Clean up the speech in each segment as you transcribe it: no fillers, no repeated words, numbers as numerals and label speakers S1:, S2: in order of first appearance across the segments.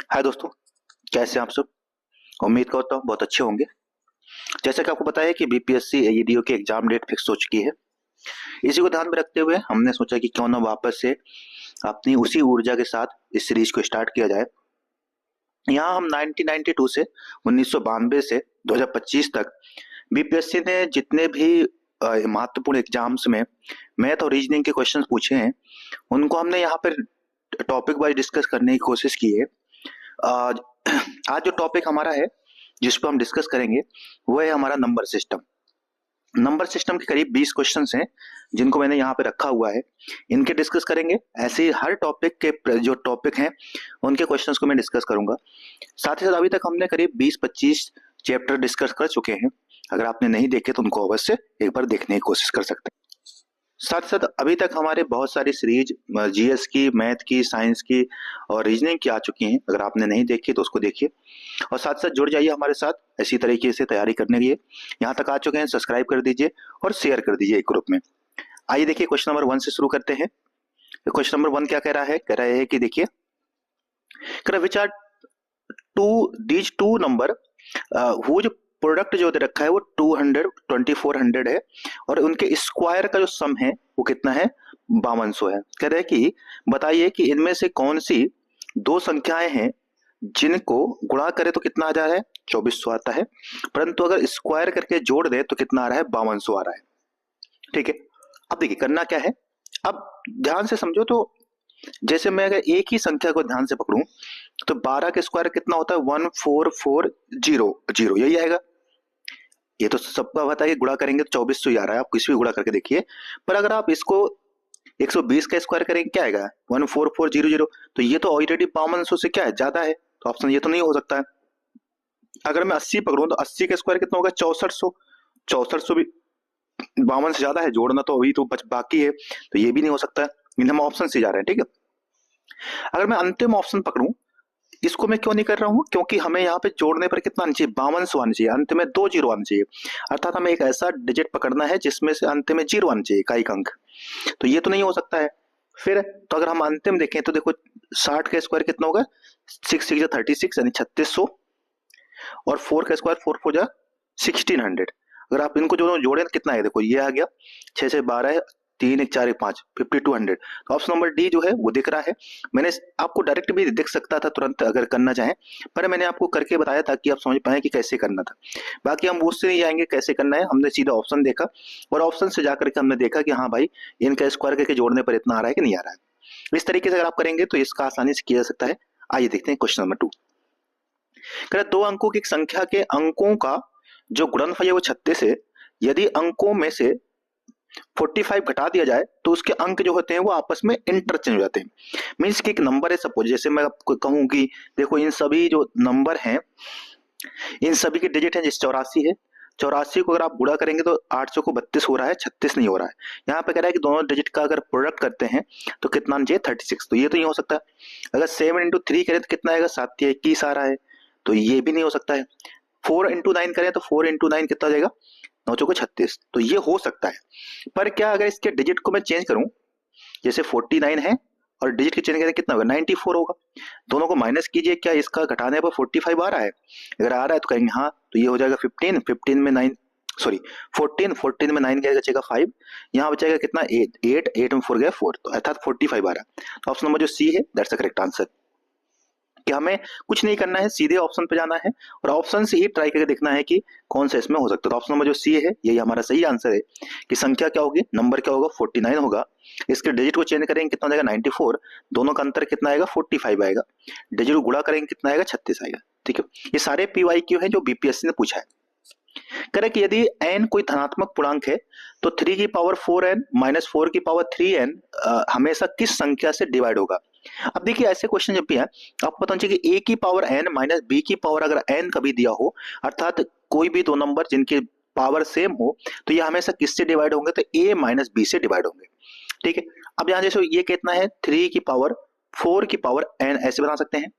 S1: हाय दोस्तों, कैसे हैं आप सब। उम्मीद करता हूँ बहुत अच्छे होंगे। जैसा कि आपको पता है कि बीपीएससी एईडीओ की एग्जाम डेट फिक्स हो चुकी है। इसी को ध्यान में रखते हुए हमने सोचा कि क्यों ना वापस से अपनी उसी ऊर्जा के साथ इस सीरीज को स्टार्ट किया जाए। यहाँ हम 1992 से 1992 से 2025 तक बीपीएससी ने जितने भी महत्वपूर्ण एग्जाम्स में मैथ और रीजनिंग के क्वेश्चन पूछे हैं, उनको हमने यहाँ पर टॉपिक वाइज डिस्कस करने की कोशिश की है। आज आज जो टॉपिक हमारा है जिस पर हम डिस्कस करेंगे वो है हमारा नंबर सिस्टम। नंबर सिस्टम के करीब 20 क्वेश्चंस हैं जिनको मैंने यहाँ पे रखा हुआ है, इनके डिस्कस करेंगे। ऐसे ही हर टॉपिक के जो टॉपिक हैं उनके क्वेश्चंस को मैं डिस्कस करूंगा। साथ ही साथ अभी तक हमने करीब 20-25 चैप्टर डिस्कस कर चुके हैं। अगर आपने नहीं देखे तो उनको अवश्य एक बार देखने की कोशिश कर सकते हैं। साथ साथ अभी तक हमारे बहुत सारी सीरीज जीएस की, मैथ की, साइंस की और रीजनिंग की आ चुकी हैं। अगर आपने नहीं देखी तो उसको देखिए और साथ साथ जुड़ जाइए हमारे साथ इसी तरीके से तैयारी करने के लिए। यहाँ तक आ चुके हैं, सब्सक्राइब कर दीजिए और शेयर कर दीजिए एक ग्रुप में। आइए देखिए, क्वेश्चन नंबर 1 से शुरू करते हैं। क्वेश्चन नंबर 1 क्या कह रहा है कि देखिए, which are two these two number whose product जो दे रखा है वो 200 2400 है और उनके स्क्वायर का जो सम है वो कितना है, 5200 है। कह रहे हैं कि बताइए कि इनमें से कौन सी दो संख्याएं हैं जिनको गुणा करे तो कितना आ जा रहा है, 2400 आता है, परंतु अगर स्क्वायर करके जोड़ दे तो कितना आ रहा है, 5200 आ रहा है। ठीक है, अब देखिए करना क्या है। अब ध्यान से समझो तो जैसे मैं अगर एक ही संख्या को ध्यान से पकड़ूं तो 12 के स्क्वायर कितना होता है, 1440 यही आएगा। ये तो सबका पता है कि गुणा करेंगे तो 2400 ही आ रहा है, आप किसी भी गुणा करके देखिए। पर अगर आप इसको 120 का स्क्वायर करेंगे क्या आएगा, 14400। तो ये तो ऑलरेडी 5200 से क्या है, ज्यादा है, तो ऑप्शन ये तो नहीं हो सकता है। अगर मैं 80 पकड़ूं तो 80 का स्क्वायर कितना होगा, 6400। 6400 भी 52 से ज्यादा है, जोड़ना तो अभी तो बच बाकी है, तो ये भी नहीं हो सकता है। इन हम ऑप्शन से जा रहे हैं। ठीक है, अगर मैं अंतिम ऑप्शन पकड़ूं, इसको मैं क्यों नहीं कर रहा हूं, क्योंकि हमें यहाँ पे जोड़ने पर कितना आना चाहिए, 5200 आना चाहिए, अंत में 2 जीरो आना चाहिए। अर्थात हमें एक ऐसा डिजिट पकड़ना है जिसमें से अंत में जीरो आना चाहिए, इकाई अंक। तो ये तो नहीं हो सकता है। फिर तो अगर हम अंतिम देखें तो देखो 60 का स्क्वायर कितना होगा, 6 6 36 यानी 3600 और 4 का स्क्वायर 4 4 1600। अगर आप इनको जो जोड़े तो कितना है, देखो ये आ गया 6 से 12 3 1 4 1 5 5200। तो ऑप्शन नंबर डी जो है वो दिख रहा है। मैंने आपको डायरेक्ट भी दिख सकता था तुरंत अगर करना चाहें, पर मैंने आपको करके बताया ताकि आप समझ पाए कि कैसे करना था। बाकी हम उससे नहीं जाएंगे कैसे करना है, हमने सीधा ऑप्शन देखा और ऑप्शन से जाकर के हमने देखा कि हाँ भाई इनका स्क्वायर करके जोड़ने पर इतना आ रहा है कि नहीं आ रहा है। इस तरीके से अगर आप करेंगे तो इसका आसानी से किया जा सकता है। आइए देखते हैं क्वेश्चन नंबर 2। दो अंकों की संख्या के अंकों का जो गुणनफल है वो 36 है। यदि अंकों में से 45 घटा दिया जाए तो उसके अंक जो होते हैं वो आपस में इंटरचेंज हो जाते हैं। मीन्स कि एक नंबर है, सपोज जैसे मैं आपको कहूं कि देखो इन सभी जो नंबर हैं इन सभी के डिजिट है, जैसे 84 है। 84 को अगर आप गुणा करेंगे तो 8 को 32 हो रहा है, 36 नहीं हो रहा है। यहाँ पे कह रहा है कि दोनों डिजिट का अगर प्रोडक्ट करते हैं तो कितना आना चाहिए, 36। तो ये तो नहीं हो सकता। अगर 7 × 3 करें तो कितना आएगा, 7 21 आ रहा है, तो ये भी नहीं हो सकता है। 4 × 9 करें तो 4 × 9 कितना जाएगा, 9 चौको 36, तो ये हो सकता है। पर क्या अगर इसके डिजिट को मैं चेंज करूं, जैसे 49 है और डिजिट की चेंज करें कितना होगा, 94 होगा। दोनों को माइनस कीजिए, क्या इसका घटाने पर 45 आ रहा है, अगर आ रहा है तो कहेंगे हाँ, तो ये हो जाएगा 15 15 में 9 सॉरी 14 14 में 9 क्या बचेगा 5, यहाँ बचेगा कितना 8 8 8 में 4 गया 4, तो अर्थात 45 आ रहा है। तो ऑप्शन नंबर जो सी है दैट्स द करेक्ट आंसर। कि हमें कुछ नहीं करना है, सीधे ऑप्शन पे जाना है और ऑप्शन से ही ट्राई करके देखना है कि कौन सा इसमें हो सकता है। तो ऑप्शन नंबर जो सी है यही हमारा सही आंसर है कि संख्या क्या होगी, नंबर क्या होगा, 49 होगा। इसके डिजिट को चेंज करेंगे कितना जाएगा, 94। दोनों का अंतर कितना आएगा, 45 आएगा। डिजिट को गुणा करेंगे कितना आएगा, 36 आएगा। ठीक है, ये सारे पीवाईक्यू है जो बीपीएससी ने पूछा है। करे कि यदि n कोई धनात्मक पूर्णांक है तो 3 की पावर 4n माइनस 4 की पावर 3n हमेशा किस संख्या से डिवाइड होगा। अब देखिए ऐसे क्वेश्चन जब भी है आपको पता होना चाहिए कि a की पावर n माइनस b की पावर अगर n कभी दिया हो, अर्थात कोई भी दो नंबर जिनकी पावर सेम हो, तो ये हमेशा किससे डिवाइड होंगे, तो a माइनस b से डिवाइड होंगे। ठीक है, अब यहाँ जैसे ये कितना है, 3 की पावर 4 की पावर n ऐसे बना सकते हैं,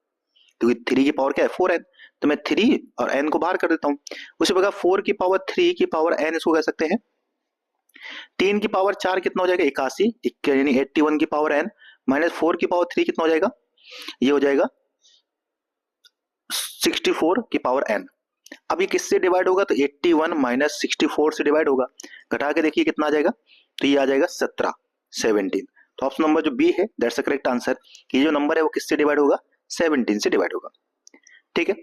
S1: क्योंकि 3 की पावर क्या है 4n, तो मैं 3 और n को बाहर कर देता हूँ। उसी प्रकार 4 की पावर 3 की पावर n इसको कह सकते हैं। 3 की पावर 4 कितना हो जाएगा, 81 यानी 81 की पावर n माइनस 4 की पावर 3 कितना हो जाएगा, ये हो जाएगा 64 की पावर n। अब ये किससे डिवाइड होगा? तो 81 माइनस 64 से डिवाइड होगा। घटा के देखिए कितना आ जाएगा, तो ये आ जाएगा 17। तो ऑप्शन नंबर जो बी है दैट्स द करेक्ट आंसर। ये जो नंबर है वो किससे डिवाइड होगा? 17 से डिवाइड होगा। ठीक है,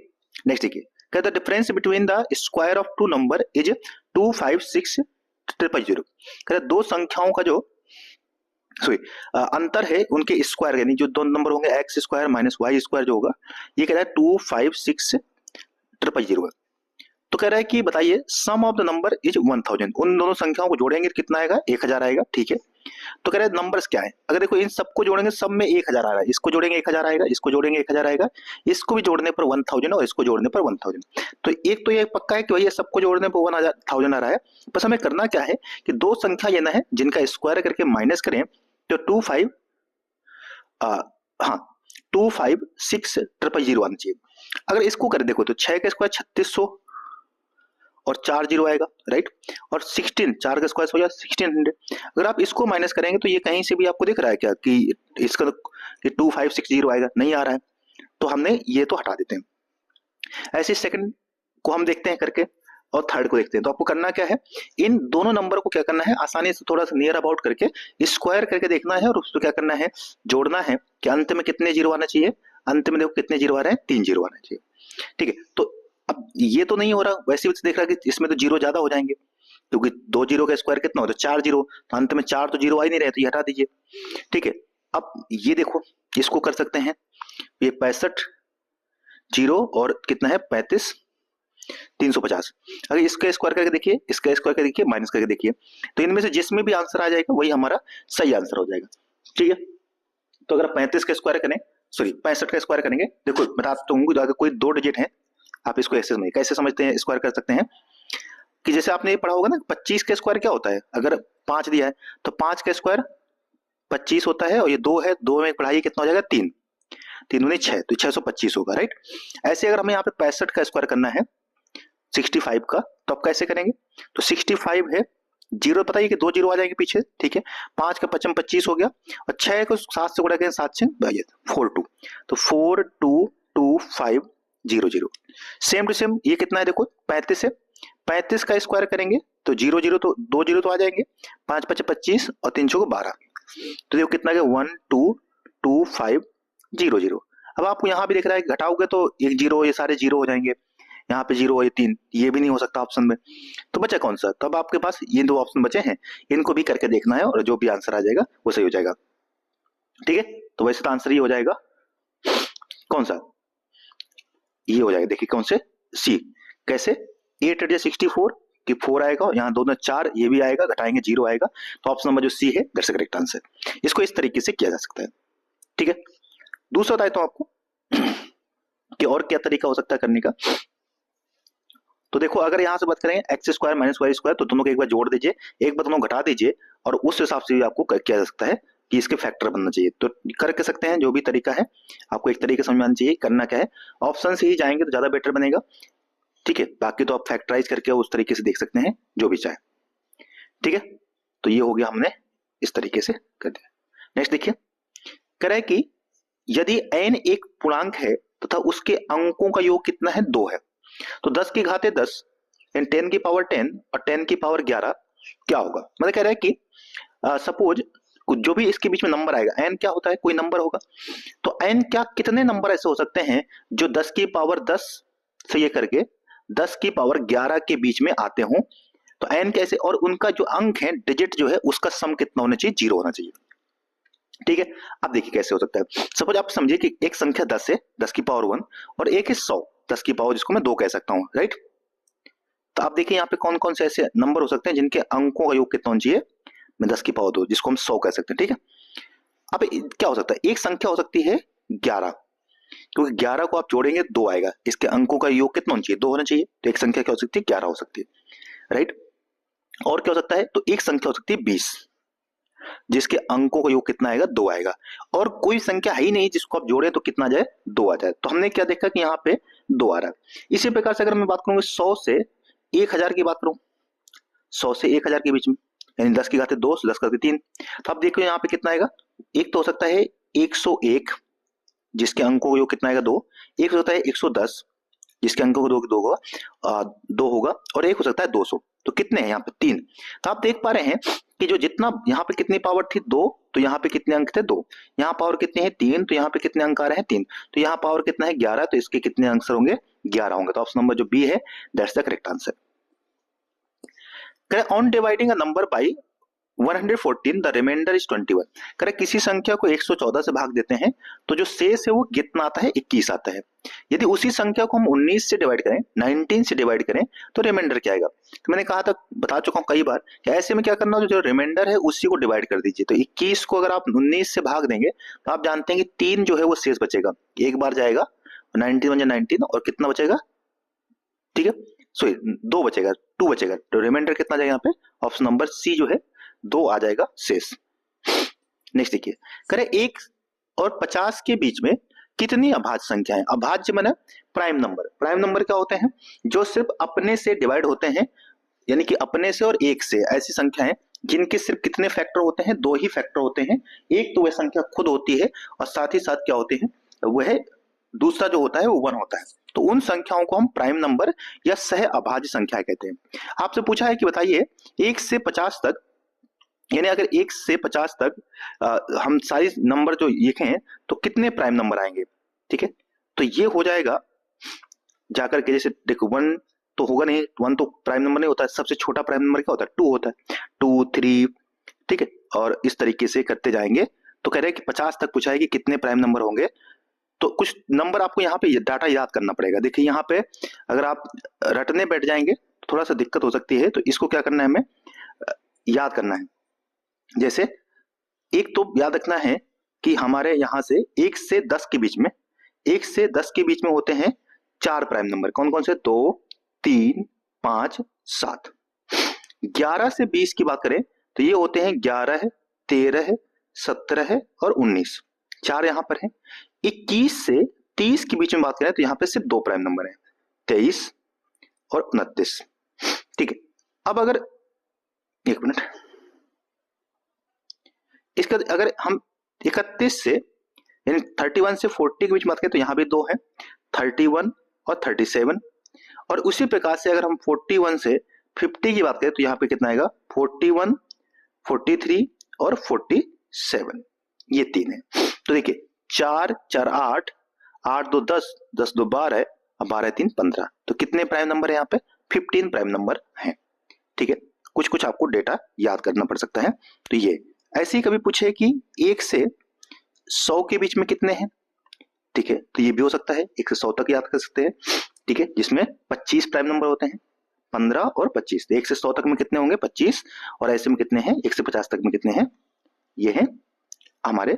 S1: नेक्स्ट देखिए, कहता है the difference between the square of two number is 256000। कहता है दो संख्याओं का जो अंतर है उनके स्क्वायर, यानी जो दो नंबर होंगे x square minus y square जो होगा, ये कह रहा है 256000। तो कह रहा है कि बताइए सम ऑफ द नंबर इज 1000। उन दोनों संख्याओं को जोड़ेंगे तो कितना आएगा? 1000 आएगा। ठीक है, तो कह रहा है नंबर्स क्या है? अगर देखो इन सबको जोड़ेंगे सब में 1000 आ रहा है, इसको जोड़ेंगे 1000 आएगा, इसको जोड़ेंगे 1000 आएगा, इसको भी जोड़ने पर 1000 और इसको जोड़ने पर 1000। तो एक तो ये पक्का है कि भैया सबको जोड़ने पर 1000 आ रहा है। बस हमें करना क्या है कि दो संख्या लेना है जिनका स्क्वायर करके माइनस करें तो 256000 आना चाहिए। अगर इसको कर देखो तो 6 का स्क्वायर 3600 और 4 जीरो आएगा, राइट। और 16, 4 का स्क्वायर हो जाएगा 1600। अगर आप इसको माइनस करेंगे तो ये कहीं से भी आपको दिख रहा है क्या कि इसका 2560 आएगा? नहीं आ रहा है, तो हमने ये तो हटा देते हैं। ऐसे सेकंड को हम देखते हैं करके और थर्ड को देखते हैं। तो आपको करना क्या है, इन दोनों नंबर को क्या करना है, आसानी से थोड़ा सा नियर अबाउट करके स्क्वायर करके देखना है और उसको क्या करना है, जोड़ना है कि अंत में कितने जीरो आना चाहिए। अंत में देखो कितने जीरो आ रहे हैं, 3 जीरो आना चाहिए। ठीक है, तो अब ये तो नहीं हो रहा, वैसे भी देख रहा है कि इसमें तो जीरो ज्यादा हो जाएंगे, क्योंकि 2 जीरो का स्क्वायर कितना होता है? 4 जीरो, तो अंत में 4 तो जीरो आ ही नहीं रहे, तो ये हटा दीजिए। ठीक है, अब ये देखो इसको कर सकते हैं, ये 65 जीरो और कितना है 35 350। अगर इसका स्क्वायर करके देखिए, इसका स्क्वायर करके देखिए, माइनस करके देखिए, तो इनमें से जिसमें भी आंसर आ जाएगा वही हमारा सही आंसर हो जाएगा। ठीक है, तो अगर 35 का स्क्वायर करें, सॉरी 65 का स्क्वायर करेंगे, देखो बताता हूँ, अगर कोई 2 डिजिट है, आप इसको ऐसे समझिए, कैसे समझते हैं, स्क्वायर कर सकते हैं कि जैसे आपने ये पढ़ा होगा ना 25 का स्क्वायर क्या होता है, अगर 5 दिया है तो 5 का स्क्वायर 25 होता है, और ये 2 है, 2 में पढ़ाइए कितना हो जाएगा 3, 3 दूनी 6, तो 625 होगा, राइट। ऐसे अगर हमें यहाँ पे 65 का स्क्वायर करना है 65 का, तो आप कैसे करेंगे, तो 65 है, जीरो पता है कि 2 जीरो आ जाएंगे पीछे। ठीक है, 5 का 55 25 हो गया, और 6 को 7 से गुणा करें, 7 से 42, तो 422500। सेम टू सेम ये कितना है देखो 35 है, 35 का स्क्वायर करेंगे तो 0 0 तो 2 जीरो तो आ जाएंगे, 5 5 25 और 3 6 12, तो देखो कितना है 1225000। अब आपको यहाँ भी दिख रहा है घटाओगे तो एक जीरो, ये सारे जीरो हो जाएंगे, यहाँ पे जीरो, ये 3, ये भी नहीं हो सकता ऑप्शन में, तो बचा कौन सा? तो अब आपके पास ये 2 ऑप्शन बचे हैं, इनको भी करके देखना है और जो भी आंसर आ जाएगा वो सही हो जाएगा। ठीक है, तो वैसे तो आंसर ये हो जाएगा कौन सा, ये हो जाएगा, देखिए कौन से, सी। कैसे, 8 8 64 कि 4 आएगा, यहाँ दोनों 4, ये भी आएगा, घटाएंगे 0 आएगा, तो ऑप्शन नंबर जो सी है दैट्स द करेक्ट आंसर। इसको इस तरीके से किया जा सकता है। ठीक है, दूसरा बताए तो आपको कि और क्या तरीका हो सकता है करने का। तो देखो अगर यहाँ से बात करें x square minus y square, तो दोनों को एक बार जोड़ दीजिए, एक बार दोनों घटा दीजिए, और उस हिसाब से भी आपको किया जा सकता है कि इसके फैक्टर बनना चाहिए। तो कर सकते हैं, जो भी तरीका है आपको एक तरीके समझ में आना चाहिए। करना क्या है, ऑप्शन से ही जाएंगे तो ज्यादा बेटर बनेगा। ठीक है, बाकी तो आप फैक्टराइज करके उस तरीके से देख सकते हैं जो भी चाहे। ठीक है, तो ये हो गया, हमने इस तरीके से कर दिया। नेक्स्ट देखिए, कह रहा है कि यदि n एक पूर्णांक है तथा उसके अंकों का योग कितना है, 2 है, तो 10 की घाते 10 एंड 10 की पावर 10 और 10 की पावर 11 क्या होगा। मतलब कह रहा है कि सपोज जो भी इसके बीच में नंबर आएगा, n क्या होता है, कोई नंबर होगा, तो n क्या कितने नंबर ऐसे हो सकते हैं जो 10 की पावर 10 से ये करके 10 की पावर 11 के बीच में आते हों। तो n कैसे, और उनका जो अंक है, डिजिट जो है, उसका सम कितना होना चाहिए, 0 होना चाहिए। ठीक है, अब देखिए कैसे हो सकता है। सपोज आप समझिए कि एक संख्या 10 है, 10 की पावर 1, और एक है 100, 10 की पावर जिसको मैं 2 कह सकता हूं, राइट। तो आप देखिए यहाँ पे कौन कौन से ऐसे नंबर हो सकते हैं जिनके अंकों का योग कितना होना चाहिए, मैं 10 की पावर 2 जिसको हम 100 कह सकते हैं। ठीक है, अब क्या हो सकता है, एक संख्या हो सकती है 11, क्योंकि 11 को आप जोड़ेंगे 2 आएगा, इसके अंकों का योग कितना होना चाहिए, 2 होना चाहिए, तो एक संख्या क्या हो सकती है, 11 हो सकती है, राइट। और क्या हो सकता है, तो एक संख्या हो सकती है 20, जिसके अंकों का योग कितना आएगा, 2 आएगा, और कोई संख्या है ही नहीं जिसको आप जोड़े तो कितना आ जाए, 2 आ जाए। तो हमने क्या देखा कि यहाँ पे 2 आ रहा है। इसी प्रकार से अगर मैं बात करूंगा 100 से 1000 की बात करूं, 100 से 1000 के बीच में, यानी 10 की घाते 2, 10 की घाते 3, तो आप देखो यहाँ पे कितना आएगा, एक तो हो सकता है 101 जिसके अंकों का योग कितना आएगा, 2, एक हो सकता है 110 जिसके अंक को दो होगा, 2 होगा और एक हो सकता है 200। तो कितने हैं यहाँ पे 3। तो आप देख पा रहे हैं कि जो जितना यहाँ पे कितनी पावर थी 2, तो यहाँ पे कितने अंक थे 2, यहाँ पावर कितनी है 3, तो यहाँ पे कितने अंक आ रहे हैं 3, तो यहाँ पावर कितना है 11, तो इसके कितने आंसर होंगे 11 होंगे। तो ऑप्शन नंबर जो बी है that's the correct answer. On dividing a number by 114 the remainder is 21। करें किसी संख्या को 114 से भाग देते हैं तो जो शेष है वो कितना आता है 21 आता है। यदि उसी संख्या को हम 19 से डिवाइड करें, 19 से डिवाइड करें तो रिमाइंडर क्या आएगा। तो मैंने कहा था, बता चुका हूं कई बार, ऐसे में क्या करना हो, जो रिमाइंडर है उसी को डिवाइड कर दीजिए। तो 21 को अगर आप 19 से भाग देंगे तो आप जानते हैं कि 3 जो है वो शेष बचेगा, एक बार जाएगा 19 19 और कितना बचेगा, ठीक है सॉरी 2 बचेगा, 2 बचेगा। तो रिमाइंडर कितना जाएगा यहाँ पे, ऑप्शन नंबर सी जो है 2 आ जाएगा शेष। नेक्स्ट देखिए, करें 1 और 50 के बीच में कितनी अभाज्य संख्या है। अभाज्य माने प्राइम नंबर। प्राइम नंबर क्या होते हैं, जो सिर्फ अपने से डिवाइड होते हैं, यानी कि अपने से और एक से, ऐसी संख्याएं जिनके सिर्फ कितने फैक्टर होते हैं, 2 ही फैक्टर होते हैं। एक तो वह संख्या खुद होती है और साथ ही साथ क्या होते हैं, वह दूसरा जो होता है वो 1 होता है। तो उन संख्याओं को हम प्राइम नंबर या सह अभाज्य संख्या कहते हैं। आपसे पूछा है कि बताइए 1 से 50 तक, यानी अगर 1 से 50 तक हम सारी नंबर जो लिखे तो कितने प्राइम नंबर आएंगे। ठीक है, तो ये हो जाएगा जाकर के, जैसे देखो 1 तो होगा नहीं, 1 तो प्राइम नंबर नहीं होता है। सबसे छोटा प्राइम नंबर क्या होता है 2 होता है, 2 3, ठीक है, और इस तरीके से करते जाएंगे। तो कह रहे हैं कि 50 तक पूछा है कि कितने प्राइम नंबर होंगे। तो कुछ नंबर आपको यहाँ पे डाटा याद करना पड़ेगा। देखिए यहाँ पे अगर आप रटने बैठ जाएंगे तो थोड़ा सा दिक्कत हो सकती है, तो इसको क्या करना है, हमें याद करना है। जैसे एक तो याद रखना है कि हमारे यहाँ से 1 से 10 के बीच में, 1 से 10 के बीच में होते हैं 4 प्राइम नंबर। कौन कौन से, 2 3 5 7। 11 से 20 की बात करें तो ये होते हैं 11 है, 13 है, 17 है और 19, 4 यहाँ पर है। 21 से 30 के बीच में बात करें तो यहाँ पे सिर्फ 2 प्राइम नंबर है, 23 और 29। ठीक है, अब अगर एक मिनट, इसका अगर हम 31 से यानी 31 से 40 के बीच बात करें तो यहाँ भी 2 है, 31 और 37। और उसी प्रकार से अगर हम 41 से 50 की बात करें तो यहाँ पे कितना आएगा, 41, 43 और 47, ये 3 है। तो देखिए 4 4 8, 8 2 10, 10 2 12 और 12 3 15। तो कितने प्राइम नंबर है यहाँ पे, 15 प्राइम नंबर हैं। ठीक है, कुछ कुछ आपको डेटा याद करना पड़ सकता है। तो ये ऐसे ही कभी पूछे कि 1 से 100 के बीच में कितने हैं, ठीक है, तो ये भी हो सकता है 1 से 100 तक याद कर सकते हैं। ठीक है, जिसमें 25 प्राइम नंबर होते हैं, 15 और 25। 1 से 100 तक में कितने होंगे 25, और ऐसे में कितने हैं 1 से 50 तक में कितने हैं, ये हैं हमारे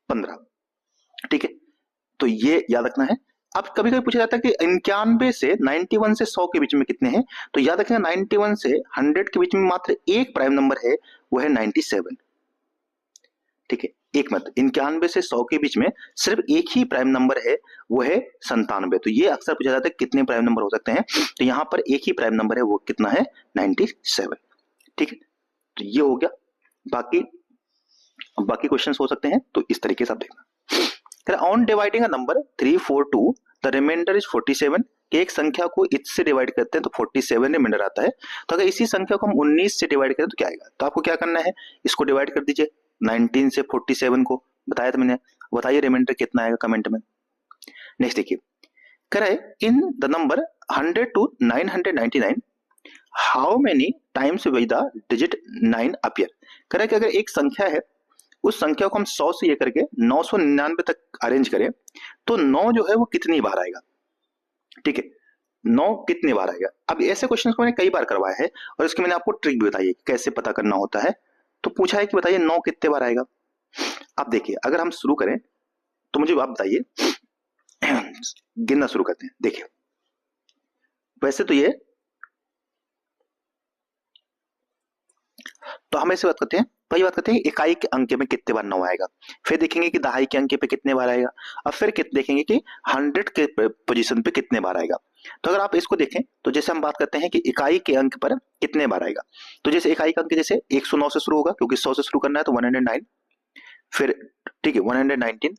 S1: 15। ठीक है, तो ये याद रखना है। अब कभी कभी पूछा जाता है कि 91 से 91 से 100 के बीच में कितने हैं, तो याद रखना 91 से 100 के बीच में मात्र एक प्राइम नंबर है, वो है 97। ठीक है, एक मत 91 से 100 के बीच में सिर्फ एक ही प्राइम नंबर है, वो है 97। तो ये अक्सर पूछा जाता है कितने प्राइम नंबर हो सकते हैं, तो यहाँ पर एक ही प्राइम नंबर है, वो कितना है 97। ठीक है, तो ये हो गया। बाकी क्वेश्चंस हो सकते हैं, तो इस तरीके से आप देखना। On dividing a number 342 the remainder is 47। एक संख्या को इससे डिवाइड करते हैं तो 47 रिमाइंडर आता है। तो अगर इसी संख्या को हम 19 से डिवाइड करें तो क्या आएगा, तो आपको क्या करना है, इसको डिवाइड कर दीजिए 19 से 47 को, बताया था मैंने। बताइए रिमाइंडर कितना आएगा कमेंट में। नेक्स्ट देखिए, करे in the number 100 to 999 how many times with the digit 9 appear. करे कि अगर एक संख्या है, उस संख्या को हम 100 से ये करके 999 तक अरेंज करें तो 9 जो है वो कितनी बार आएगा। ठीक है, 9 कितने बार आएगा। अब ऐसे क्वेश्चन को मैंने कई बार करवाया है और इसकी मैंने आपको ट्रिक भी बताई है कैसे पता करना होता है। तो पूछा है कि बताइए 9 कितने बार आएगा। अब देखिए अगर हम शुरू करें तो मुझे आप बताइए, गिनना शुरू करते हैं। देखिए वैसे तो ये, तो हम ऐसे बात करते हैं, पहली बात करते हैं इकाई के अंक में कितने बार 9 आएगा, फिर देखेंगे कि दहाई के अंक पे कितने बार आएगा, और फिर देखेंगे कि 100 के पोजीशन पे कितने बार आएगा। तो अगर आप इसको देखें तो जैसे हम बात करते हैं कि इकाई के अंक पर कितने बार आएगा, तो जैसे इकाई का अंक जैसे 109 से शुरू होगा, क्योंकि 100 से शुरू करना है तो 109, फिर ठीक है 119,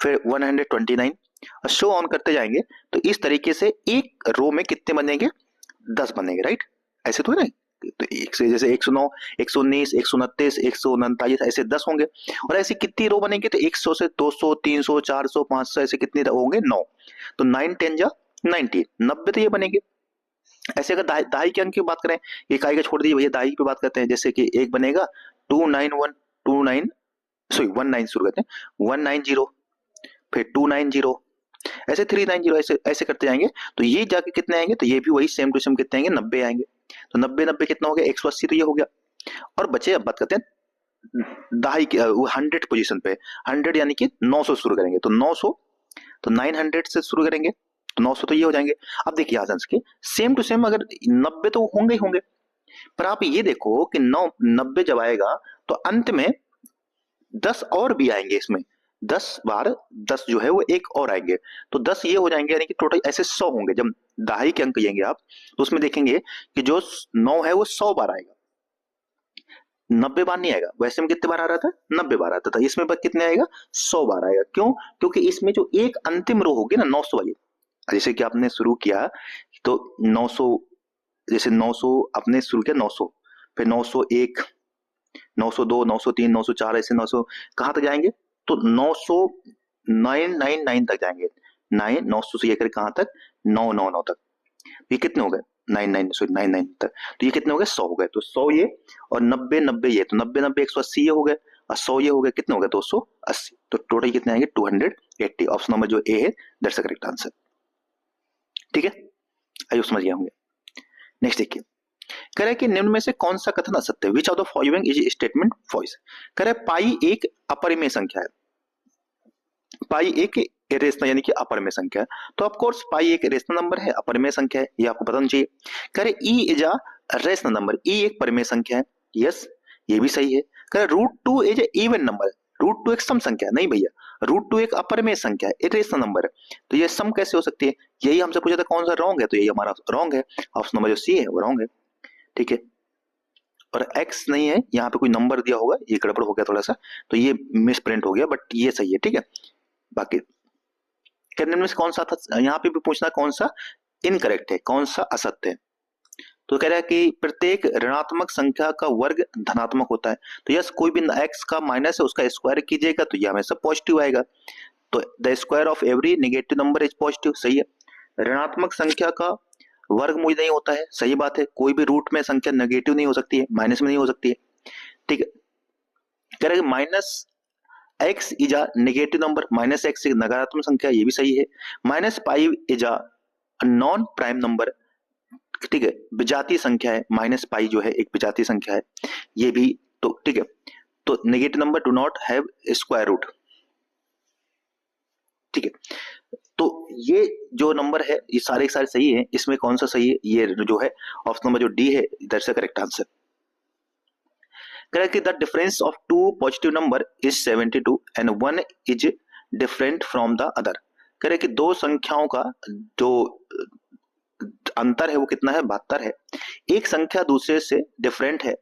S1: फिर 129, और शो ऑन करते जाएंगे तो इस तरीके से एक रो में कितने बनेंगे, 10 बनेंगे, राइट। ऐसे तो है ना, तो एक से जैसे 109, 119, 129, 139 ऐसे 10 होंगे। और ऐसी कितनी रो बनेंगे, तो 100 से 200, 300, 400, 500 ऐसे कितने होंगे, 9। तो 9 10 जा 90, 90 तो ये बनेंगे। ऐसे अगर दहाई के अंक की बात करें, इकाई का छोड़ दीजिए भैया, दहाई पे बात करते हैं। जैसे कि एक बनेगा 291, 29 सॉरी 19 शुरू करते हैं, 190, फिर 290, ऐसे 390, ऐसे ऐसे करते जाएंगे। तो ये जाके कितने आएंगे, तो ये भी वही सेम टू सेम कितने आएंगे, 90 आएंगे। तो 90 90 कितना हो गया, 180, तो ये हो गया। और बचे, अब बात करते हैं दहाई की, 100 पोजीशन पे। 100 यानी कि 900 शुरू करेंगे, तो 900, तो 900 से शुरू करेंगे, तो 900 तो ये हो जाएंगे। अब देखिए यहाँ के सेम टू सेम, अगर 90 तो होंगे ही होंगे, पर आप ये देखो कि 90 जब आएगा तो अंत में 10 और भी आएंगे इसमें, 10 बार 10 जो है वो एक और आएंगे, तो 10 ये हो जाएंगे, यानी कि टोटल ऐसे 100 होंगे। जब दहाई के अंक कहेंगे आप, तो उसमें देखेंगे कि जो 9 है वो 100 बार आएगा, 90 बार नहीं आएगा। वैसे में कितने बार आ रहा था, 90 बार आता था, इसमें कितने आएगा, 100 बार आएगा। क्यों, क्योंकि इसमें जो एक अंतिम रो होगी ना 900 वाली, जैसे कि आपने शुरू किया तो 900, जैसे 900 आपने शुरू किया 900, फिर 901, 902, 903, 904, ऐसे 900 कहाँ तक जाएंगे, तो 999 तक जाएंगे। 900 से लेकर कहाँ तक, 999 तक। ये कितने हो गए, 99 तक। तो ये कितने हो गए, 100 हो गए। तो 100 ये और 90 90 ये, तो 90 90 180 ये हो गए, और 100 ये हो गए, कितने हो गए, 280। तो टोटल कितने आएंगे, 280। ऑप्शन नंबर जो ए है दैट्स द करेक्ट आंसर। ठीक है, आइए समझ गए होंगे। नेक्स्ट देखिए, कह रहा है कि निम्न में से कौन सा कथन असत्य है, which of the following is statement false. कह रहा है पाई एक अपरिमेय संख्या है, पाई एक रेशनल यानी कि अपरिमेय संख्या है, तो ऑफ कोर्स पाई एक रेशनल नंबर है, अपरिमेय संख्या है, ये आपको पता होना चाहिए। कह रहे e is a rational number, e एक परिमेय संख्या है, यस ये भी सही है। कह रहे √2 इज ए इवन नंबर, √2 एक सम संख्या है, नहीं भैया, √2 एक अपरिमेय संख्या है, एक रेशनल नंबर है, तो ये सम कैसे हो सकती है, यही हमसे पूछा था कौन सा रॉन्ग है, तो यही हमारा रॉन्ग है, ऑप्शन नंबर जो सी है वो रॉन्ग है। ठीक है, और x नहीं है, यहाँ पे कोई नंबर दिया होगा, ये गड़बड़ हो गया थोड़ा सा, तो ये मिस प्रिंट हो गया, बट ये सही है। ठीक है, बाकी करने में से कौन सा था, यहाँ पे भी पूछना कौन सा इनकरेक्ट है, कौन सा असत्य है। तो कह रहा है कि प्रत्येक ऋणात्मक संख्या का वर्ग धनात्मक होता है, तो यस कोई भी x का माइनस है उसका स्क्वायर कीजिएगा तो ये हमेशा पॉजिटिव आएगा, तो the square of every negative number is positive, सही है। ऋणात्मक संख्या का वर्गमूल नहीं होता है, सही बात है, कोई भी रूट में संख्या नेगेटिव नहीं हो सकती है, माइनस में नहीं हो सकती है। ठीक है, कह रहा है minus x is a negative number, minus x एक नकारात्मक संख्या, ये भी सही है। Minus pi is a non prime number, ठीक है, विजातीय संख्या है, माइनस पाई जो है एक विजातीय संख्या है, ये भी, तो ठीक है, तो negative number do not have square root. ठीक है, तो ये जो नंबर है ये सारे के सारे सही है, इसमें कौन सा सही है, ये जो है ऑप्शन नंबर जो डी है that's the correct answer. Correct, the difference of two positive number is 72 and one is different from the other. Correct कि दो संख्याओं का जो अंतर है वो कितना है, 72 है, एक संख्या दूसरे से डिफरेंट है,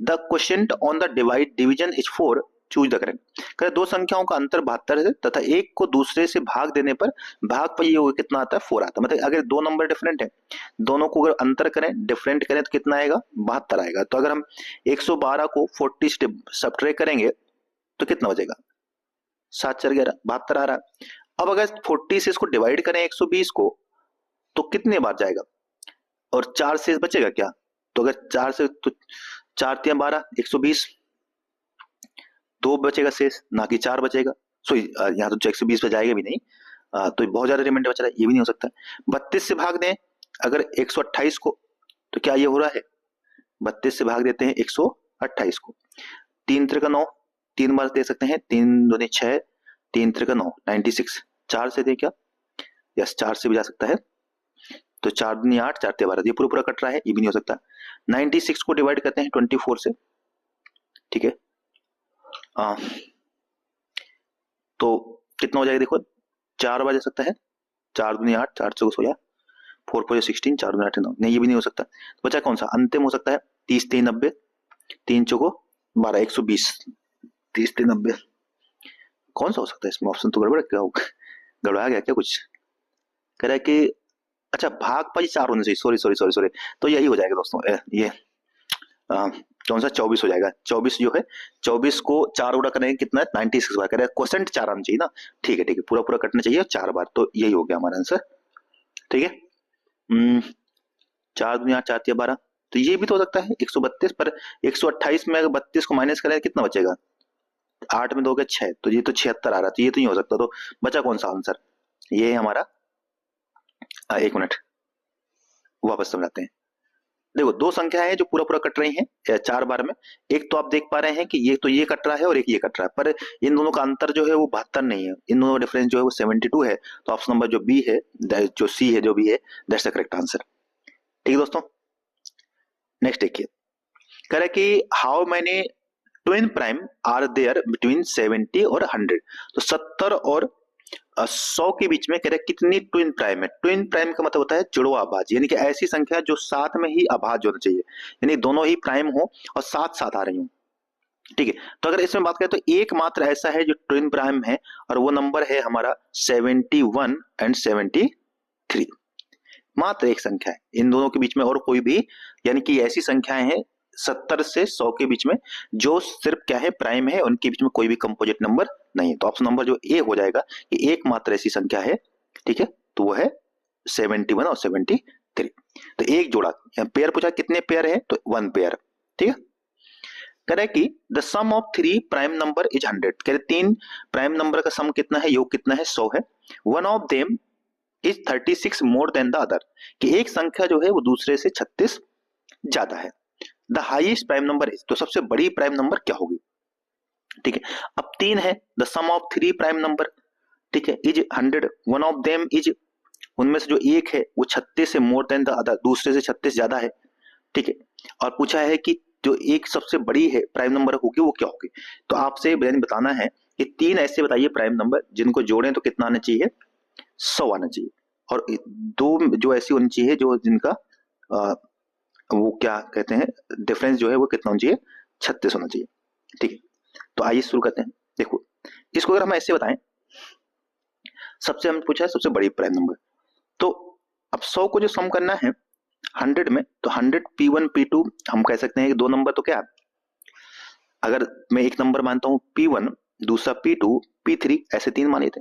S1: the quotient on the division is 4, choose the correct. करें दो संख्याओं का अंतर 72 है तथा एक को दूसरे से भाग देने पर भाग पर ये कितना आता है, 4 आता है। मतलब अगर दो नंबर डिफरेंट है, दोनों को अगर अंतर करें डिफरेंट करें तो कितना आएगा, 72 आएगा। तो अगर हम 112 को 40 से सब्ट्रैक्ट करेंगे तो कितना बचेगा, 7 4 11 72 आ रहा है। अब अगर 40 से इसको डिवाइड करें 120 को तो कितने बार जाएगा, और 4 से बचेगा क्या, तो अगर 4 से तो 4 3 12 120, 2 बचेगा शेष, ना कि 4 बचेगा। सो यहाँ तो 120 पे जाएगा भी नहीं, तो बहुत ज्यादा रिमाइंडर बच रहा है, ये भी नहीं हो सकता। 32 से भाग दें अगर 128 को, तो क्या ये हो रहा है, 32 से भाग देते हैं 128 को, 3 त्रिका 9, 3 बार दे सकते हैं, 3 दूनी 6, 3 त्रिका 9 96, 4 से दे क्या, यस 4 से भी जा सकता है, तो 4 दूनी 8, 4 3 12, ये पूरा पूरा कट रहा है, ये भी नहीं हो सकता। 96 को डिवाइड करते हैं 24 से, ठीक है, तो कितना हो जाएगा देखो, 4 बार जा सकता है, 4 दूनी 8, 4 चौक 16, 4 4 16, 4 दूनी 8 9, नहीं ये भी नहीं हो सकता। तो बचा कौन सा, अंतिम हो सकता है 30 3 90, 3 चौको 12 120, 30 3 90, कौन सा हो सकता है इसमें, ऑप्शन तो गड़बड़ क्या होगा, गड़बड़ा गया क्या कुछ? कह रहा है कि अच्छा भागफल 4 होने चाहिए, सॉरी सॉरी सॉरी सॉरी, तो यही हो जाएगा दोस्तों, ये कौन सा 24 हो जाएगा। 24 जो है, 24 को 4 गुणा करेंगे कितना है, 96 बार। कह रहा है क्वेश्चन 4 आना चाहिए ना, ठीक है ठीक है, पूरा पूरा कटना चाहिए 4 बार, तो यही हो गया हमारा आंसर। ठीक है, 4 दूनी 8, 4 तिया 12, तो ये भी तो हो सकता है 132, पर 128 में अगर 32 को माइनस करें कितना बचेगा, 8 में 2 के 6, तो ये तो 76 आ रहा, तो ये तो नहीं हो सकता, तो बचा कौन सा आंसर, ये है हमारा। 1 मिनट वापस समझाते हैं। देखो दो संख्या है जो पूरा पूरा कट रही हैं 4 बार में। एक तो आप देख पा रहे हैं कि ये तो ये कट रहा है और एक ये कट रहा है, पर इन दोनों का अंतर जो है वो 72 नहीं है, इन दोनों का डिफरेंस जो है वो 72 है। तो ऑप्शन नंबर जो बी है, जो सी है, जो भी है, दैट्स द करेक्ट आंसर। ठीक है दोस्तों, नेक्स्ट देखिए, कह रहा है कि how many twin prime are there between 70 और 100। तो 70 और 100 के बीच में कह रहे कितनी ट्विन प्राइम है। ट्विन प्राइम का मतलब होता है जुड़वा अभाज्य, यानी कि ऐसी संख्या जो साथ में ही अभाज्य होना चाहिए, यानी दोनों ही प्राइम हो और साथ साथ आ रही हो। ठीक है, तो अगर इसमें बात करें तो एकमात्र ऐसा है जो ट्विन प्राइम है, और वो नंबर है हमारा 71 एंड 73। मात्र एक संख्या है इन दोनों के बीच में, और कोई भी, यानी कि ऐसी संख्याएं हैं 70 से 100 के बीच में जो सिर्फ क्या है, प्राइम है, उनके बीच में कोई भी कंपोजिट नंबर नहीं है। तो ऑप्शन नंबर जो ए हो जाएगा कि एकमात्र ऐसी संख्या है। ठीक है, तो वो है 71 और 73। तो एक जोड़ा, पेयर पूछा कितने पेयर है, तो 1 पेयर। ठीक है, कह रहा है कि the sum of 3 prime number is 100। कह रहे 3 प्राइम नंबर का सम कितना है, योग कितना है, 100 है। One of them is 36 more than the other, कि एक संख्या जो है वो दूसरे से 36 ज्यादा है। The highest prime number is, तो सबसे बड़ी प्राइम नंबर क्या होगी। ठीक है, अब 3 है, the sum of 3 prime number, ठीक है, is 100। One of them is, उनमें से जो एक है वो 36 से मोर देन द अदर, दूसरे से 36 ज्यादा है। ठीक है, और पूछा है कि जो एक सबसे बड़ी है प्राइम नंबर होगी वो क्या होगी। तो आपसे बताना है कि 3 ऐसे बताइए प्राइम नंबर जिनको जोड़ें तो कितना आना चाहिए, 100 आना चाहिए, और 2 जो ऐसी होनी चाहिए जो जिनका वो क्या कहते हैं, डिफरेंस जो है वो कितना होना चाहिए, 36 होना चाहिए। ठीक है, तो आइए शुरू करते हैं। देखो इसको अगर हम ऐसे बताएं, सबसे हम पूछा है सबसे बड़ी प्राइम नंबर, तो अब 100 को जो सम करना है 100 में, तो 100 P1 P2 हम कह सकते हैं कि 2 नंबर, तो क्या, अगर मैं एक नंबर मानता हूं P1, दूसरा P2, P3, ऐसे 3 माने थे,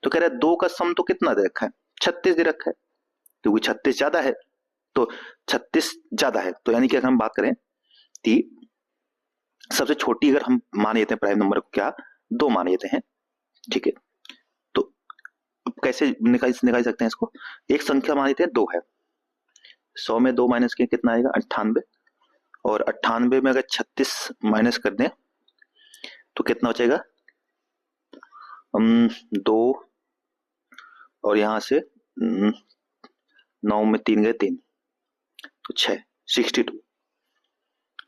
S1: तो कह रहा है 2 का सम तो कितना दे रखा है, 36 दे रखा है, क्योंकि 36 ज्यादा है, तो 36 ज्यादा है, तो यानी कि अगर हम बात करें कि सबसे छोटी अगर हम मान लेते हैं प्राइम नंबर को, क्या 2 मान लेते हैं। ठीक है, तो अब कैसे निकाल सकते हैं इसको, एक संख्या मान लेते हैं 2 है, 100 में 2 माइनस किया कितना आएगा, 98, और 98 में अगर 36 माइनस कर दें तो कितना बचेगा, 2, और यहां से 9 में 3 गए 3, तो 6, 62।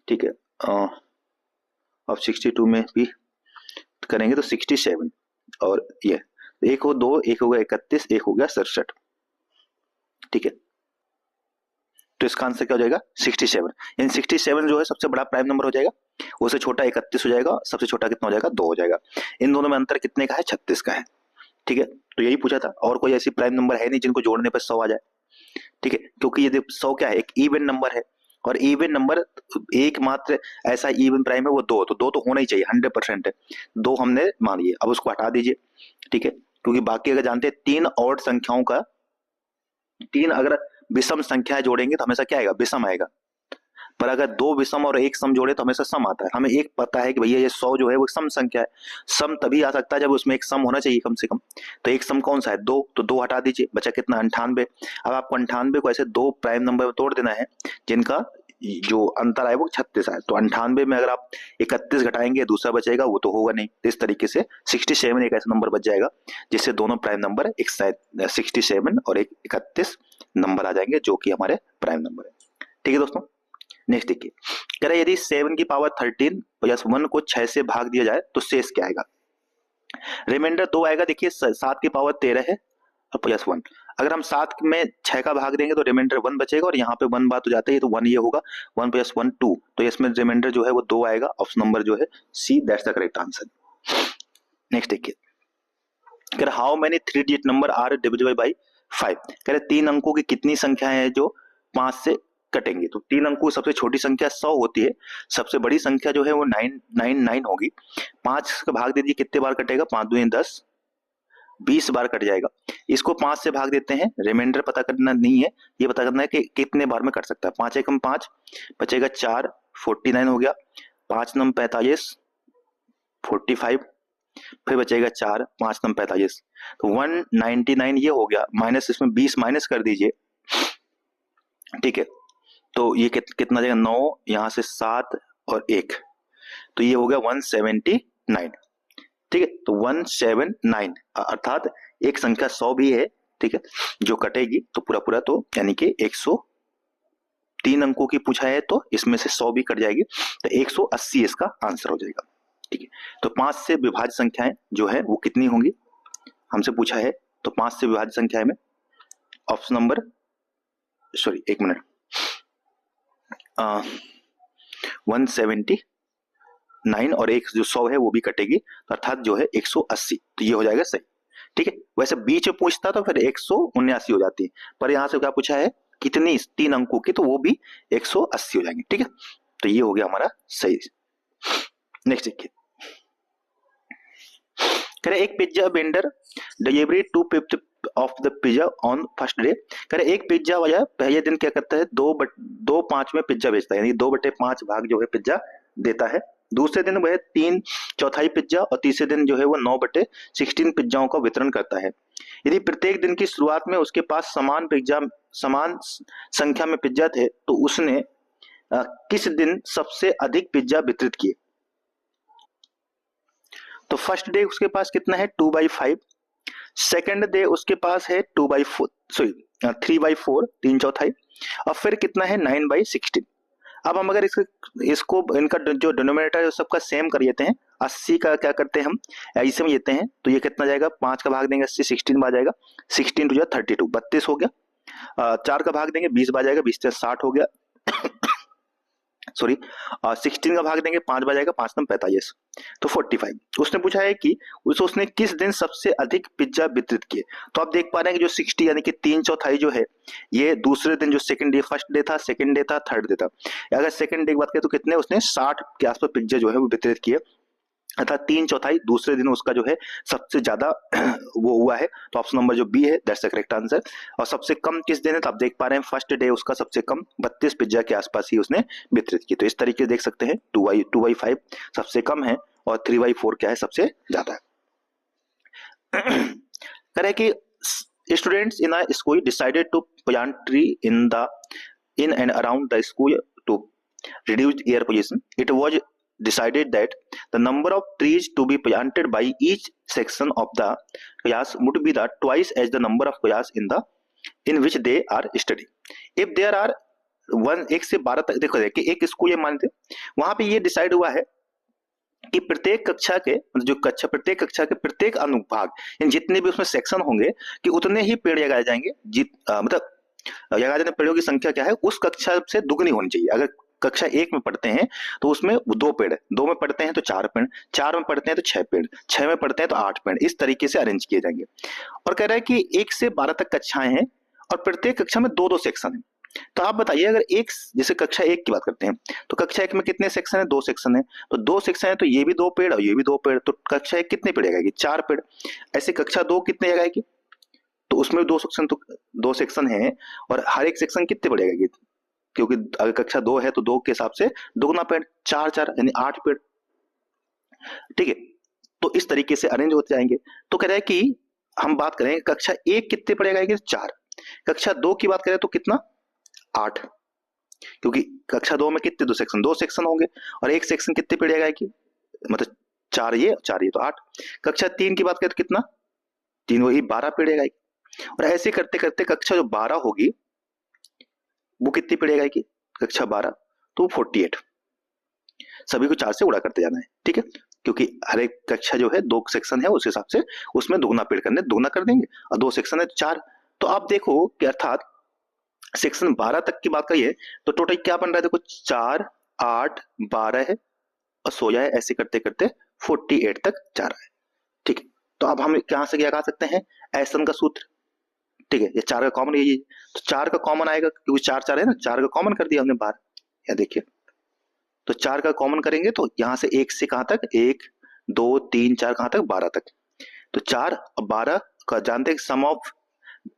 S1: ठीक है, अब 62 में भी करेंगे तो 67, और ये एक हो 2, एक हो गया 31, एक हो गया 67। ठीक है, तो इसका आंसर क्या हो जाएगा, 67। यानी 67 जो है सबसे बड़ा प्राइम नंबर हो जाएगा, उससे छोटा 31 हो जाएगा, सबसे छोटा कितना हो जाएगा, 2 हो जाएगा। इन दोनों में अंतर कितने का है, 36 का है। ठीक है, तो यही पूछा था, और कोई ऐसी प्राइम नंबर है नहीं जिनको जोड़ने पर 100 आ जाए। ठीक है, क्योंकि ये 100 क्या है, एक इवन नंबर है, और इवन नंबर एकमात्र ऐसा इवन प्राइम है वो 2, तो 2 तो होना ही चाहिए, 100% है, 2 हमने मान लिए, अब उसको हटा दीजिए। ठीक है, क्योंकि बाकी अगर जानते हैं 3 ऑड संख्याओं का, 3 अगर विषम संख्याएं जोड़ेंगे तो हमेशा क्या आएगा, विषम आएगा, पर अगर 2 विषम और 1 सम जोड़े तो हमेशा सम आता है। हमें एक पता है कि भैया ये 100 जो है वो सम संख्या है, सम तभी आ सकता है जब उसमें एक सम होना चाहिए कम से कम, तो एक सम कौन सा है, 2, तो 2 हटा दीजिए, बचा कितना, 98। अब आपको 98 को ऐसे 2 प्राइम नंबर में तोड़ देना है जिनका जो अंतर आए वो 36 आए, तो 98 में अगर आप 31 घटाएंगे दूसरा बचेगा, वो तो होगा नहीं, इस तरीके से 67 एक ऐसा नंबर बच जाएगा जिससे दोनों प्राइम नंबर एक 67 और एक 31 नंबर आ जाएंगे जो कि हमारे प्राइम नंबर है। ठीक है दोस्तों, नेक्स्ट देखिए, कह रहा है यदि 7 की पावर 13 प्लस 1 को 6 से भाग दिया जाए तो शेष क्या आएगा, रिमाइंडर 2 आएगा। देखिए 7 की पावर 13 है और प्लस 1, अगर हम 7 में 6 का भाग देंगे तो रिमाइंडर 1 बचेगा, और यहाँ पे 1 बात हो जाता है तो 1 ये होगा, 1 प्लस 1 2, तो इसमें रिमाइंडर जो है वो 2 आएगा, ऑप्शन नंबर जो है C, that's the correct answer. Next देखिए, कह रहे how many 3 digit number are divisible by 5। कह रहे 3 अंकों की कितनी संख्या है जो 5 से कटेंगे। तो 3 अंकों की सबसे छोटी संख्या 100 होती है, सबसे बड़ी संख्या जो है वो 999 होगी। 5 का भाग दीजिए, कितने बार कटेगा, 5 दूनी 10, 20 बार कट जाएगा। इसको 5 से भाग देते हैं, रिमाइंडर पता करना नहीं है, ये पता करना है कि कितने बार में कट सकता है। 5 एकम 5, बचेगा 4, 49 हो गया। 5 नम 45, 45, फिर बचेगा 4, 5 नम 45, तो 199 ये हो गया। माइनस, इसमें 20 माइनस कर दीजिए, ठीक है। तो ये कितना जाएगा, 9, यहाँ से 7 और 1, तो ये हो गया 179, ठीक है। तो 179 अर्थात एक संख्या 100 भी है, ठीक है, जो कटेगी तो पूरा पूरा, तो यानी कि 103 अंकों की पूछा है तो इसमें से 100 भी कट जाएगी, तो 180 इसका आंसर हो जाएगा, ठीक है। तो 5 से विभाज्य संख्याएं जो है वो कितनी होंगी, हमसे पूछा है। तो 5 से विभाज्य संख्याएं में ऑप्शन नंबर, सॉरी एक मिनट, 179 और एक जो 100 है वो भी कटेगी, अर्थात जो है 180, तो ये हो जाएगा सही, ठीक है। वैसे बीच में पूछता तो फिर 179 हो जाती है, पर यहाँ से क्या पूछा है, कितनी 3 अंकों की, तो वो भी 180 हो जाएंगे, ठीक है। तो ये हो गया हमारा सही। नेक्स्ट देखिए, कह रहे एक pizza vendor delivery 2/5 of the pizza on first day. कह रहे एक पिज्जा वाला पहले दिन क्या करता है, 2/5 में पिज्जा बेचता है, यानी 2/5 भाग जो है पिज्जा देता है। दूसरे दिन वह 3/4 पिज्जा और तीसरे दिन जो है वो 9/16 पिज्जाओं का वितरण करता है। यदि प्रत्येक दिन की शुरुआत में उसके पास समान संख्या में पिज्जा थे तो उसने किस दिन सबसे अधिक पिज्जा वितरित किए। तो फर्स्ट डे उसके पास कितना है, 2/5। सेकेंड डे उसके पास है 2/4, सॉरी 3/4, 3/4, और फिर कितना है 9/16। अब हम अगर इसको इनका जो डिनोमिनेटर है सबका सेम कर लेते हैं, 80 का क्या करते हैं हम ऐसे में लेते हैं, तो ये कितना जाएगा, 5 का भाग देंगे 80, 16 बार जाएगा, 16 टू 32, 32 हो गया। 4 का भाग देंगे 20 बार जाएगा, 20 से 60 हो गया, सॉरी 16 का भाग देंगे 5 बार जाएगा, 5 नम 45, तो 45। उसने पूछा है कि उसने किस दिन सबसे अधिक पिज्जा वितरित किए। तो आप देख पा रहे हैं कि जो 60 यानी कि 3/4 जो है ये दूसरे दिन, जो सेकंड डे, फर्स्ट डे था, सेकंड डे था, थर्ड डे था। अगर सेकंड डे की बात करें तो कितने उसने 60 के आसपास पिज्जा जो है वो वितरित किए, अर्थात 3/4 दूसरे दिन उसका जो है सबसे ज्यादा वो हुआ है। तो ऑप्शन नंबर जो बी है दैट्स द करेक्ट आंसर। और सबसे कम किस दिन है, तो आप देख पा रहे हैं फर्स्ट डे उसका सबसे कम 32 पिज्जा के आसपास ही उसने वितरित की। तो इस तरीके से देख सकते हैं 2/5 सबसे कम है और 3/4 क्या है, सबसे ज्यादा है। करें कि students in a school decided to plant tree in and around the school to reduce air pollution. It was decided that the number of trees to be planted by each section of the class would be the twice as the number of class in which they are studying. If there are 1 से 12 तक, देखो कि एक school ये मानते, वहां पे ये डिसाइड हुआ है कि प्रत्येक कक्षा के प्रत्येक कक्षा के प्रत्येक अनुभाग, जितने भी उसमें सेक्शन होंगे कि उतने ही पेड़ लगाए जाएंगे, मतलब लगाए जाने पेड़ों की संख्या क्या है उस कक्षा से दुगनी होनी चाहिए। अगर कक्षा 1 में पढ़ते हैं तो उसमें 2 पेड़, 2 में पढ़ते हैं तो 4 पेड़, 4 में पढ़ते हैं तो 6 पेड़, 6 में पढ़ते हैं तो 8 पेड़, इस तरीके से अरेंज किए जाएंगे। और कह रहा है कि 1 से 12 तक कक्षाएं हैं और प्रत्येक कक्षा में 2-2 सेक्शन है। तो आप बताइए, अगर एक, जैसे कक्षा 1 की बात करते हैं तो कक्षा 1 में कितने सेक्शन है, 2 सेक्शन है, तो 2 सेक्शन है तो ये भी 2 पेड़ और ये भी 2 पेड़, तो कक्षा 1 कितने पेड़ लगाएगी, 4 पेड़। ऐसे कक्षा 2 कितने लगाएगी, तो उसमें 2 सेक्शन है और हर एक सेक्शन कितने पेड़ लगाएगी, क्योंकि अगर कक्षा 2 है तो 2 के हिसाब से दुगना पेड़, 4 यानी 8 पेड़, ठीक है। तो इस तरीके से अरेंज होते जाएंगे। तो कह रहा है कि हम बात करें कक्षा 1 कितने पेड़ लगाएगी, 4, कक्षा 2 की बात करें तो कितना, 8, क्योंकि कक्षा 2 में कितने 2 सेक्शन होंगे और एक सेक्शन कितने पेड़ लगाएगी, मतलब 4 ये तो 8। कक्षा 3 की बात करें तो कितना, 3 वही 12 पेड़ लगाएगी। और ऐसे करते करते कक्षा जो 12 होगी वो कितनी पेड़ लगाएगी, कक्षा 12 तो 48। सभी को 4 से गुणा करते जाना है, ठीक है, क्योंकि हर एक कक्षा जो है 2 सेक्शन है उस हिसाब से उसमें दुगना पेड़ करने, दुगना कर देंगे, और 2 सेक्शन है 4। तो आप देखो कि अर्थात सेक्शन 12 तक की बात करिए तो टोटल क्या बन रहा है, देखो 4, 8, 12 है और 16 है, ऐसे करते करते 48 तक जा रहा है, ठीक है। तो अब हम कहाँ से क्या कहा सकते हैं, एसन का सूत्र, ठीक है, ये 4 का कॉमन यही है, तो 4 का कॉमन आएगा क्योंकि 4 4 है ना, 4 का कॉमन कर दिया हमने बाहर, या देखिए, तो 4 का कॉमन करेंगे तो यहाँ से 1 से कहाँ तक, 1 2 3 4 कहाँ तक, 12 तक। तो 4 और 12 का जानते हैं सम ऑफ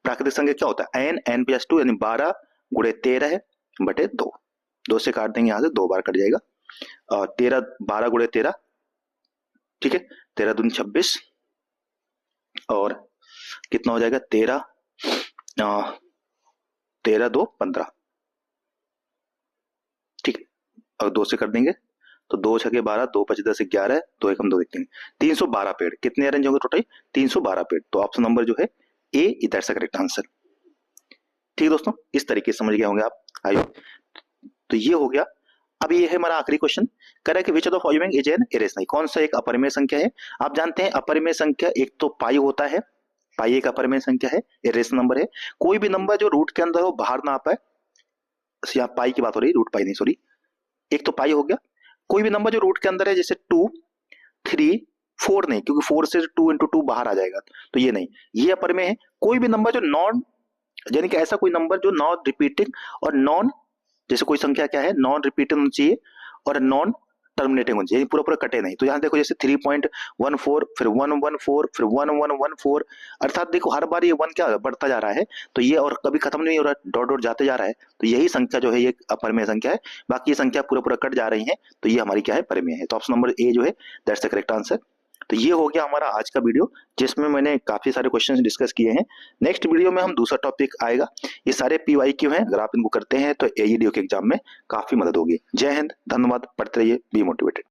S1: प्राकृतिक संख्या क्या होता है, n प्लस 2 यानी 12 गुणे 13 है बटे 2, 2 से काट देंगे यहाँ से, 2 बार कट जाएगा, और 13 12 गुणे 13, ठीक है, 13 दूनी 26, और कितना हो जाएगा 13 13 2 15, ठीक है, और 2 से कर देंगे तो 2 छके 12, 2 5 10 11, 2 1 हम 2 देखते हैं, 312 पेड़ कितने अरेंज होंगे टोटल, 312 पेड़। तो ऑप्शन नंबर जो है ए, दैट्स द करेक्ट आंसर। ठीक है दोस्तों, इस तरीके से समझ गए होंगे आप, आई होप। तो ये हो गया। अब ये है हमारा आखिरी क्वेश्चन, कह रहा है कि विच of the following is an irrational, कौन सा एक अपरिमेय संख्या है। आप जानते हैं अपरिमेय संख्या एक तो पाई होता है, पाई एक अपरिमेय संख्या है, इरेशनल नंबर है। कोई भी नंबर जो रूट के अंदर हो बाहर ना आ पाए, यहाँ पाई की बात हो रही, रूट पाई नहीं, सॉरी, एक तो पाई हो गया। कोई भी नंबर जो रूट के अंदर है, जैसे 2 3 4 नहीं, क्योंकि 4 से 2 इंटू 2 बाहर आ जाएगा, तो ये नहीं, ये अपरिमेय है। कोई भी नंबर जो नॉन, यानी कि ऐसा कोई नंबर जो नॉन रिपीटिंग और नॉन, जैसे कोई संख्या क्या है, नॉन रिपीटिंग होनी चाहिए और नॉन टर्मिनेटिंग होनी चाहिए, पूरा पूरा कटे नहीं। तो यहाँ देखो जैसे 3.14, फिर 114, फिर 1114, अर्थात देखो हर बार ये 1 क्या बढ़ता जा रहा है, तो ये और कभी खत्म नहीं हो रहा, डॉट डॉट जाते जा रहा है, तो यही संख्या जो है ये अपरिमेय संख्या है। बाकी ये संख्या पूरा पूरा कट जा रही है, तो ये हमारी क्या है, परिमेय है। तो ऑप्शन नंबर ए जो है दैट्स द करेक्ट आंसर। तो ये हो गया हमारा आज का वीडियो, जिसमें मैंने काफी सारे क्वेश्चंस डिस्कस किए हैं। नेक्स्ट वीडियो में हम दूसरा टॉपिक आएगा, ये सारे PYQ हैं, अगर आप इनको करते हैं तो AEDO के एग्जाम में काफी मदद होगी। जय हिंद, धन्यवाद, पढ़ते रहिए, बी मोटिवेटेड।